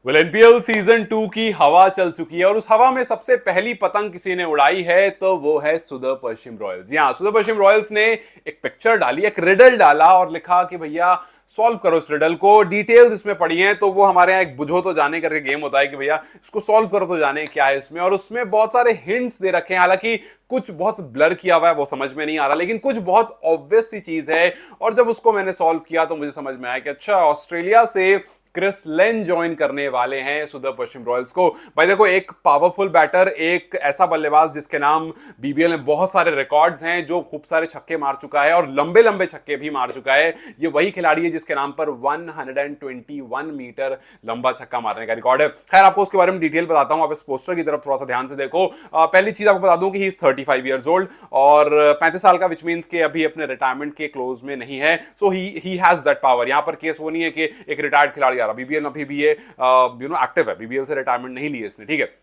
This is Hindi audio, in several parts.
वेल एनपीएल सीजन 2 की हवा चल चुकी है और उस हवा में सबसे पहली पतंग किसी ने उड़ाई है तो वो है सुदर पश्चिम रॉयल्स। जी हाँ, सुदर पश्चिम रॉयल्स ने एक पिक्चर डाली, एक रिडल डाला और लिखा कि भैया सॉल्व करो इस रिडल को। डिटेल्स इसमें पड़ी हैं तो वो हमारे यहाँ एक बुझो तो जाने करके गेम होता है कि भैया इसको सॉल्व करो तो जाने क्या है इसमें। और उसमें बहुत सारे हिंट्स दे रखे हैं, हालांकि कुछ बहुत ब्लर किया हुआ है, वो समझ में नहीं आ रहा, लेकिन कुछ बहुत ऑब्वियस सी चीज है। और जब उसको मैंने सॉल्व किया तो मुझे समझ में आया कि अच्छा, ऑस्ट्रेलिया से क्रिस लेन ज्वाइन करने वाले हैं सुदर पश्चिम रॉयल्स को। भाई देखो, एक पावरफुल बैटर, एक ऐसा बल्लेबाज जिसके नाम बीबीएल में बहुत सारे रिकॉर्ड्स हैं, जो खूब सारे छक्के मार चुका है और लंबे लंबे छक्के भी मार चुका है। ये वही खिलाड़ी है जिसके नाम पर 121 मीटर लंबा छक्का मारने का रिकॉर्ड है। खैर, आपको उसके बारे में डिटेल बताता हूं, आप इस पोस्टर की तरफ थोड़ा सा ध्यान से देखो। पहली चीज आपको बता दूं कि ही इज 35 ईयर्स ओल्ड और 35 साल का, विच मींस कि अभी अपने रिटायरमेंट के क्लोज में नहीं है। सो ही हैज दैट पावर। यहां पर केस वो नहीं है कि एक रिटायर्ड खिलाड़ी आ रहा, बीबीएल अभी भी ये एक्टिव है, बीबीएल से रिटायरमेंट नहीं ली है इसने, ठीक है।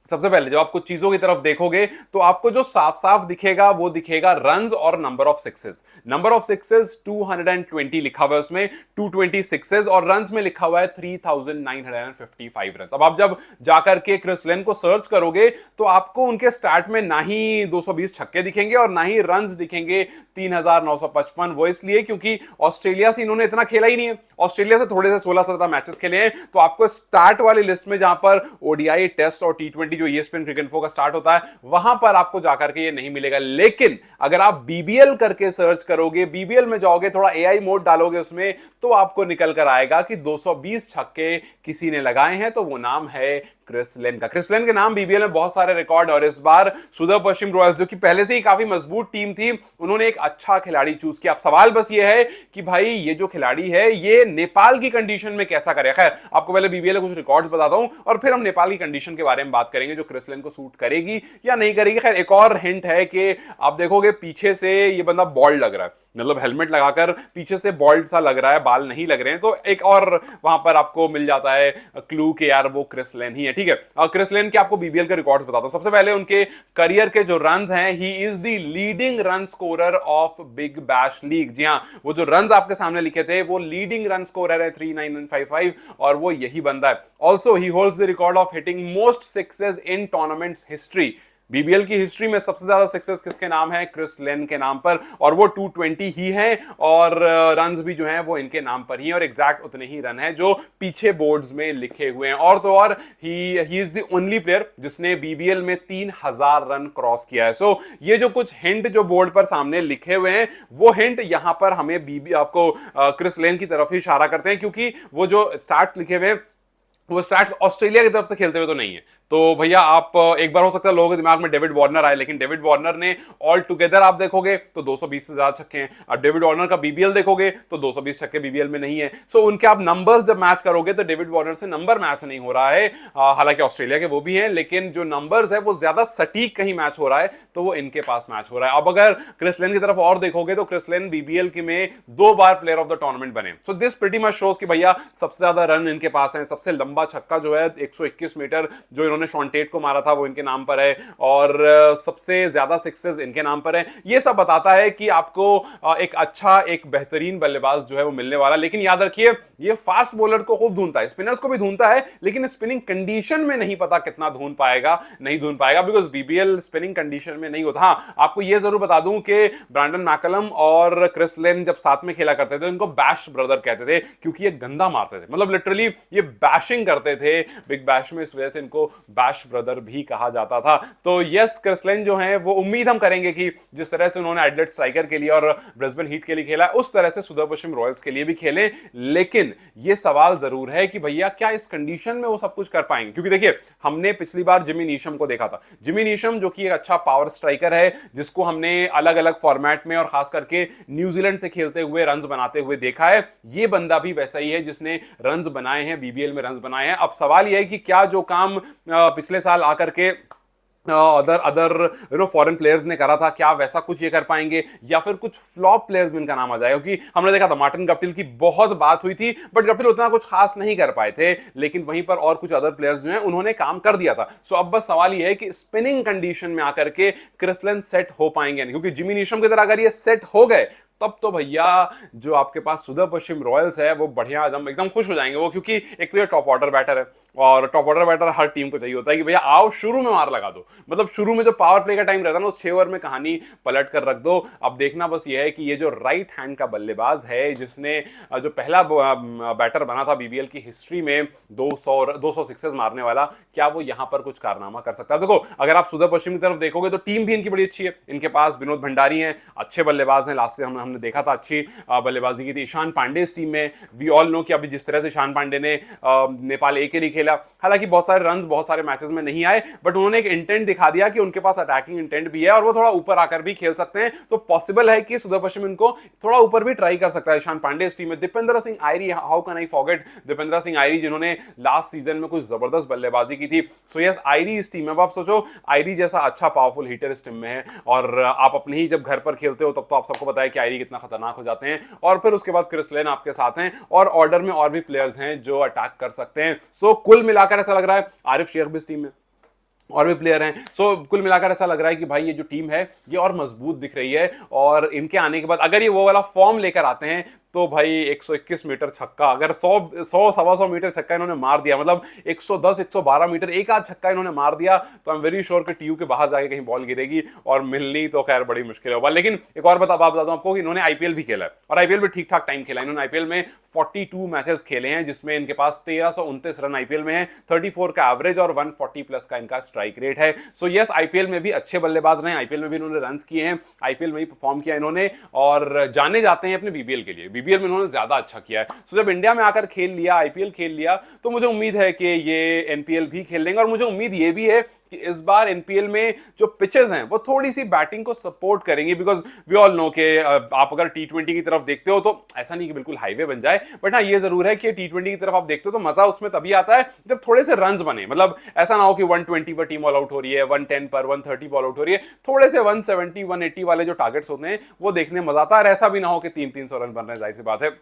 सबसे पहले जब आप कुछ चीजों की तरफ देखोगे तो आपको जो साफ साफ दिखेगा वो दिखेगा रन्स और number of sixes. Number of sixes 220 लिखा हुआ है उसमें, 220 सिक्सेस, और रन्स में लिखा हुआ है 3955 रन्स। अब आप जब जाकर के क्रिस लेन को सर्च करोगे तो आपको उनके स्टार्ट में ना ही 220 छक्के दिखेंगे और ना ही रन्स दिखेंगे 3955। वो इसलिए क्योंकि ऑस्ट्रेलिया से इन्होंने इतना खेला ही नहीं है, ऑस्ट्रेलिया से थोड़े से 16-17 मैचेस खेले हैं। तो आपको स्टार्ट वाली लिस्ट में, जहां पर ओडीआई, टेस्ट और टी20 जो ESPN क्रिकेट इन्फो का स्टार्ट होता है, वहां पर आपको जाकर के ये नहीं मिलेगा। लेकिन अगर आप बीबीएल करके सर्च करोगे, बीबीएल में जाओगे, थोड़ा एआई मोड डालोगे उसमें, तो आपको निकल कर आएगा कि 220 छक्के किसी ने लगाए हैं, तो वो नाम है क्रिस लेन का। क्रिस लेन के नाम बीबीएल में बहुत सारे रिकॉर्ड, और इस बार सुदर पश्चिम रॉयल्स, जो कि पहले से ही काफी मजबूत टीम थी, उन्होंने एक अच्छा खिलाड़ी चूज किया। अब सवाल बस ये है कि भाई ये जो खिलाड़ी है ये नेपाल की कंडीशन में कैसा करे। खैर, आपको पहले बीबीएल के कुछ रिकॉर्ड्स बताता हूं और फिर हम नेपाल की कंडीशन के बारे में बात करेंगे, जो क्रिस लेन को सूट करेगी या नहीं करेगी। खैर, एक और हिंट है कि आप देखोगे पीछे से ये बंदा बॉल्ड लग रहा है, मतलब हेलमेट लगाकर पीछे से बॉल्ड सा लग रहा है, बाल नहीं लग रहे हैं, तो एक और वहां पर आपको मिल जाता है क्लू कि यार वो क्रिस लेन ही है, ठीक है। और क्रिस लेन के आपको बीबीएल के रिकॉर्ड्स बताता हूं। सबसे पहले उनके करियर के जो रन्स हैं, he is the leading run scorer of Big Bash league. जी हां, वो जो रन्स आपके सामने लिखे थे वो लीडिंग रन स्कोरर है, 39155, और वो यही बंदा है। Also he holds the record of hitting most sixes in tournaments history. BBL की हिस्ट्री में सबसे ज्यादा सक्सेस किसके नाम है? क्रिस लेन के नाम पर, और वो 220 ही हैं, और रन्स भी जो हैं वो इनके नाम पर ही हैं, और एग्जैक्ट उतने ही रन हैं जो पीछे बोर्ड्स में लिखे हुए हैं। और तो और ही इज द ओनली प्लेयर जिसने बीबीएल में 3000 रन क्रॉस किया है। सो ये जो कुछ हिंट जो बोर्ड पर सामने लिखे हुए हैं, वो हिंट यहां पर हमें आपको क्रिस लेन की तरफ ही इशारा करते हैं, क्योंकि वो जो स्टार्ट लिखे हुए वो स्टार्ट्स ऑस्ट्रेलिया की तरफ से खेलते हुए तो नहीं है। तो भैया आप एक बार हो सकता है लोगों के दिमाग में डेविड वार्नर आए, लेकिन डेविड वार्नर ने ऑल टुगेदर आप देखोगे तो 220 से ज्यादा छक्के हैं। अब डेविड वार्नर का बीबीएल देखोगे तो 220 छक्के बीबीएल में नहीं है। सो उनके आप नंबर्स जब मैच करोगे तो डेविड वार्नर से नंबर मैच नहीं हो रहा है। हालांकि ऑस्ट्रेलिया के वो भी हैं, लेकिन जो नंबर्स है वो ज्यादा सटीक कहीं मैच हो रहा है, तो वो इनके पास मैच हो रहा है। अब अगर क्रिस लेन की तरफ और देखोगे तो क्रिस लेन बीबीएल की में 2 बार प्लेयर ऑफ द टूर्नामेंट बने। So this pretty much shows कि भैया सबसे ज्यादा रन इनके पास है, सबसे लंबा छक्का जो है 121 मीटर जो इन्होंने शॉन टेट को मारा था वो इनके नाम पर है, और सबसे ज्यादा सिक्सेस इनके नाम पर है। ये सब बताता है कि आपको एक अच्छा, एक बेहतरीन बल्लेबाज जो है वो मिलने वाला। लेकिन याद रखिए, ये फास्ट बॉलर को खूब ढूंढता है, स्पिनर्स को भी ढूंढता है, लेकिन स्पिनिंग कंडीशन में नहीं पता कितना ढूंढ पाएगा, नहीं ढूंढ पाएगा, बिकॉज बीबीएल स्पिनिंग कंडीशन में नहीं होता। हाँ, आपको ये जरूर बता दूं कि ब्रैंडन मैकलम और क्रिस लेन जब साथ में खेला करते थे उनको बैश ब्रदर कहते थे, क्योंकि ये गंदा मारते थे, मतलब लिटरली ये बैशिंग करते थे बिग बैश में, इस वजह से इनको बैश ब्रदर भी कहा जाता था। तो यस, क्रिस लेन जो है वो उम्मीद हम करेंगे कि जिस तरह से उन्होंने एडिलेड स्ट्राइकर के लिए और ब्रिस्बेन हीट के लिए खेला उस तरह से सुदर पश्चिम रॉयल्स के लिए भी खेले। लेकिन ये सवाल जरूर है कि भैया क्या इस कंडीशन में वो सब कुछ कर पाएंगे? क्योंकि देखिए, हमने पिछली बार जिमी नीशम को देखा था, जिमी नीशम जो कि एक अच्छा पावर स्ट्राइकर है, जिसको हमने अलग अलग फॉर्मेट में और खास करके न्यूजीलैंड से खेलते हुए रन्स बनाते हुए देखा है। ये बंदा भी वैसा ही है जिसने रन्स बनाए हैं, बीबीएल में रन्स बनाए हैं। अब सवाल यह है कि क्या जो काम पिछले साल आकर के अदर फॉरेन प्लेयर्स ने करा था, क्या वैसा कुछ ये कर पाएंगे, या फिर कुछ फ्लॉप प्लेयर्स में इनका नाम आ जाएगा? क्योंकि हमने देखा था मार्टिन गप्टिल की बहुत बात हुई थी, बट गप्टिल उतना कुछ खास नहीं कर पाए थे, लेकिन वहीं पर और कुछ अदर प्लेयर्स जो हैं उन्होंने काम कर दिया था। सो अब बस सवाल ये है कि स्पिनिंग कंडीशन में आकर के क्रिस लेन सेट हो पाएंगे नहीं, क्योंकि जिमी नीशम की तरह अगर ये सेट हो गए तब तो भैया जो आपके पास सुदर पश्चिम रॉयल्स है वो बढ़िया एकदम एकदम खुश हो जाएंगे वो, क्योंकि एक तो ये टॉप ऑर्डर बैटर है और टॉप ऑर्डर बैटर हर टीम को चाहिए होता है कि भैया आओ शुरू में मार लगा दो, मतलब शुरू में जो पावर प्ले का टाइम रहता है ना उस 6 ओवर में कहानी पलट कर रख दो। अब देखना बस ये है कि ये जो राइट हैंड का बल्लेबाज है जिसने जो पहला बैटर बना था बीबीएल की हिस्ट्री में 200 सिक्सेस मारने वाला, क्या वो यहां पर कुछ कारनामा कर सकता है? देखो अगर आप सुदर पश्चिम की तरफ देखोगे तो टीम भी इनकी बड़ी अच्छी है, इनके पास विनोद भंडारी हैं, अच्छे बल्लेबाज हैं, लास्ट से हमने देखा था अच्छी बल्लेबाजी की थी। ईशान पांडे इस टीम में, वी ऑल नो कि अभी जिस तरह से ईशान पांडे ने नेपाल ए के लिए खेला, हालांकि बहुत सारे रन्स बहुत सारे मैचेस में नहीं आए, बट उन्होंने एक इंटेंट दिखा दिया कि उनके पास अटैकिंग इंटेंट भी है और वो थोड़ा ऊपर आकर भी खेल सकते हैं, तो पॉसिबल है कि सुदर पश्चिम इनको थोड़ा ऊपर भी ट्राई कर सकता है। ईशान पांडे इस टीम में, Dipendra Singh Airee, how can I forget Dipendra Singh Airee जिन्होंने लास्ट सीजन में कुछ जबरदस्त बल्लेबाजी की थी। सो यस आयरी इस टीम में, अब आप सोचो आयरी जैसा अच्छा पावरफुल हिटर इस टीम में है और आप अपने ही जब घर पर खेलते हो तब तो आप सबको पता है कि आयरी कितना खतरनाक हो जाते हैं, और फिर उसके बाद क्रिस लेन आपके साथ हैं और ऑर्डर में और भी प्लेयर्स हैं जो अटैक कर सकते हैं। सो कुल मिलाकर ऐसा लग रहा है आरिफ शेख भी इस टीम में और भी प्लेयर हैं, सो कुल मिलाकर ऐसा लग रहा है कि भाई ये जो टीम है ये और मजबूत दिख रही है और इनके आने के बाद अगर ये वो वाला फॉर्म लेकर आते हैं तो भाई 121 मीटर छक्का, अगर 100 सवा 100 मीटर छक्का इन्होंने मार दिया, मतलब 110 112 मीटर एक आध छक्का इन्होंने मार दिया, तो आई एम वेरी श्योर कि टीयू के बाहर जाके कहीं बॉल गिरेगी और मिलनी तो खैर बड़ी मुश्किल होगा। लेकिन एक और बता दूं आपको कि इन्होंने आईपीएल भी खेला है और आईपीएल में ठीक ठाक टाइम खेला। इन्होंने आईपीएल में 42 मैचेस खेले हैं जिसमें इनके पास 1329 रन आईपीएल में है, 34 का एवरेज और 140 प्लस का इनका स्ट्राइक रेट है। सो यस आईपीएल में भी अच्छे बल्लेबाज रहे, आईपीएल में भी इन्होंने रन्स किए हैं, आईपीएल में ही परफॉर्म किया इन्होंने और जाने जाते हैं अपने बीबीएल के लिए, बीबीएल में इन्होंने ज्यादा अच्छा किया है। सो जब इंडिया में आकर खेल लिया, आईपीएल खेल लिया, तो मुझे उम्मीद है कि ये एनपीएल भी खेल लेंगे और मुझे उम्मीद ये भी है कि इस बार एनपीएल में जो पिचेस हैं वो थोड़ी सी बैटिंग को सपोर्ट करेंगी, बिकॉज वी ऑल नो कि आप अगर टी20 की तरफ देखते हो तो ऐसा नहीं कि बिल्कुल हाईवे बन जाए, बट हाँ ये जरूर है कि टी20 की तरफ आप देखते हो तो मजा उसमें तभी आता है जब थोड़े से रन्स बने, मतलब ऐसा ना हो कि 120 पर टीम ऑल आउट हो रही है, 110 पर 130 बॉल आउट हो रही है, थोड़े से 170 180 वाले जो टारगेट्स होते हैं वो देखने मजा आता है, और ऐसा भी ना हो कि 300 रन बन रहे हैं, जाहिर सी बात है।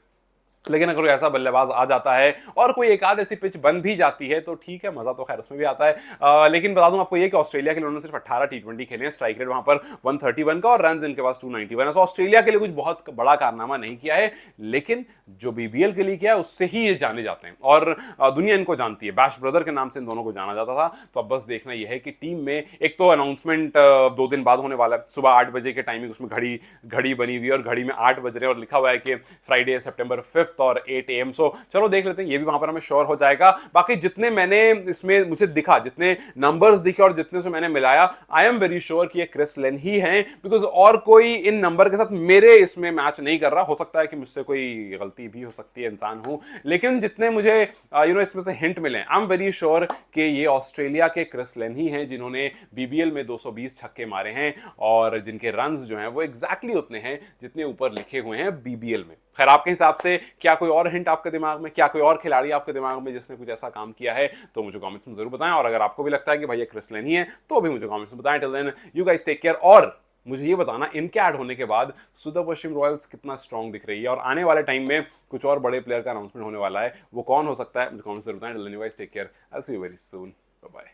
लेकिन अगर ऐसा बल्लेबाज आ जाता है और कोई एक आध ऐसी पिच बन भी जाती है तो ठीक है, मजा तो खैर उसमें भी आता है। लेकिन बता दूं आपको ये कि ऑस्ट्रेलिया के लिए उन्होंने सिर्फ 18 टी20 खेले हैं, स्ट्राइक रेट वहां पर 131 का और रन इनके पास 291 है। सो ऑस्ट्रेलिया के लिए कुछ बहुत बड़ा कारनामा नहीं किया है, लेकिन जो बीबीएल के लिए किया है उससे ही ये जाने जाते हैं और दुनिया इनको जानती है, बैश ब्रदर के नाम से इन दोनों को जाना जाता था। तो अब बस देखना यह है कि टीम में एक तो अनाउंसमेंट 2 दिन बाद होने वाला है, सुबह 8 बजे के टाइमिंग उसमें घड़ी बनी हुई है और घड़ी में 8 बज रहे और लिखा हुआ है कि फ्राइडे सितंबर 5 और 8 AM। सो चलो देख लेते हैं, ये भी वहां पर हमें श्योर हो जाएगा। बाकी जितने मैंने इसमें मुझे दिखा, जितने नंबर्स दिखे और जितने से मैंने मिलाया, आई एम वेरी श्योर कि ये क्रिस लेन ही हैं, बिकॉज और कोई इन नंबर के साथ मेरे इसमें मैच नहीं कर रहा। हो सकता है कि मुझसे कोई गलती भी हो सकती है, इंसान हूं, लेकिन जितने मुझे इसमें से हिंट मिले, आई एम वेरी श्योर कि ये ऑस्ट्रेलिया के क्रिस लेन ही हैं जिन्होंने बीबीएल में 220 छक्के मारे हैं और जिनके रन्स जो हैं वो एग्जैक्टली उतने हैं जितने ऊपर लिखे हुए हैं बीबीएल में। खैर आपके हिसाब से क्या कोई और हिंट आपके दिमाग में, क्या कोई और खिलाड़ी आपके दिमाग में जिसने कुछ ऐसा काम किया है, तो मुझे कमेंट्स में जरूर बताएं। और अगर आपको भी लगता है कि भाई ये क्रिस लेन ही है तो भी मुझे कमेंट्स में बताएं। Till then you guys take care, और मुझे ये बताना इनके ऐड होने के बाद सुदर पश्चिम रॉयल्स कितना स्ट्रांग दिख रही है और आने वाले टाइम में कुछ और बड़े प्लेयर का अनाउंसमेंट होने वाला है, वो कौन हो सकता है मुझे कमेंट्स में बताएं। Till then you guys take care, I will see you very soon, bye bye.